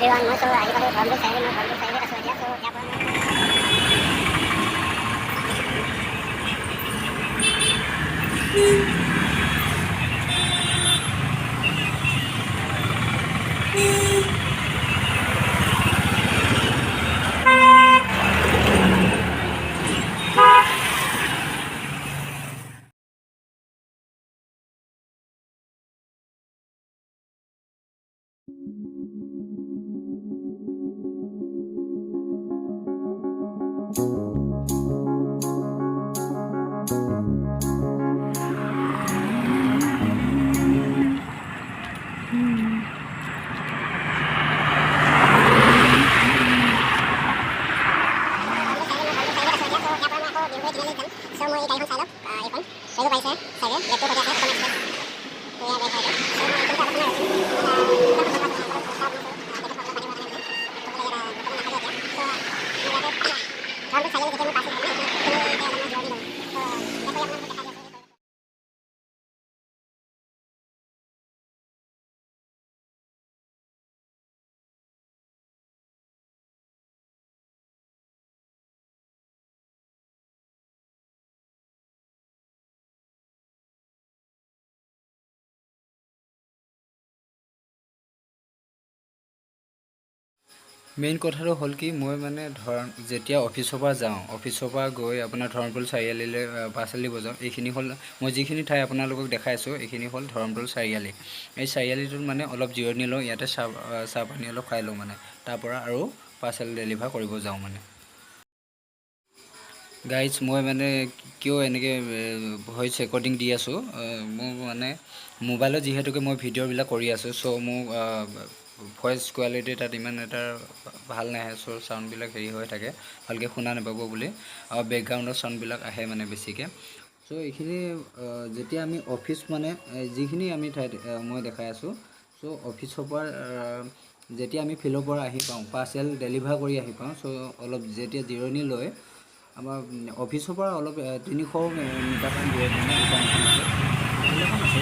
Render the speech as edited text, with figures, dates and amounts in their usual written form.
everyone, মই আহি পালোঁ ধৰ্মপুৰ চাৰিআলি, মই ধৰ্মপুৰ চাৰিআলিত আছোঁ এতিয়া। চ' ইয়াৰ পৰা মেইন কথাটো হ'ল কি মই মানে যেতিয়া অফিচৰ পৰা যাওঁ, অফিচৰ পৰা গৈ আপোনাৰ ধৰমতল চাৰিআলিলৈ পাঁচআলি বজাওঁ, এইখিনি হ'ল মই যিখিনি ঠাই আপোনালোকক দেখাইছোঁ, এইখিনি হ'ল ধৰমতল চাৰিআলি। এই চাৰিআলিটোত মানে অলপ জিৰণি লওঁ, ইয়াতে চাহ পানী অলপ খাই লওঁ মানে, তাৰপৰা আৰু পাৰ্চেল ডেলিভাৰ কৰিব যাওঁ মানে। গাইজ মই মানে কিয় এনেকৈ ভইচ ৰেকৰ্ডিং দি আছোঁ, মোৰ মানে মোবাইলত যিহেতুকে মই ভিডিঅ'বিলাক কৰি আছোঁ, চ' মোক ভইচ কোৱালিটি তাত ইমান এটা ভাল নাহে, চ' চাউণ্ডবিলাক হেৰি হৈ থাকে, ভালকৈ শুনা নাপাব বুলি, আৰু বেকগ্ৰাউণ্ডৰ চাউণ্ডবিলাক আহে মানে বেছিকৈ। চ' এইখিনি যেতিয়া আমি অফিচ মানে যিখিনি আমি ঠাইত মই দেখাই আছোঁ, চ' অফিচৰ পৰা যেতিয়া আমি ফিল্ডৰ পৰা আহি পাওঁ, পাৰ্চেল ডেলিভাৰ কৰি আহি পাওঁ, চ' অলপ যেতিয়া জিৰণি লৈ আমাৰ অফিচৰ পৰা অলপ 300 মিটাৰমান দূৰত মানে দোকান এখন আছে।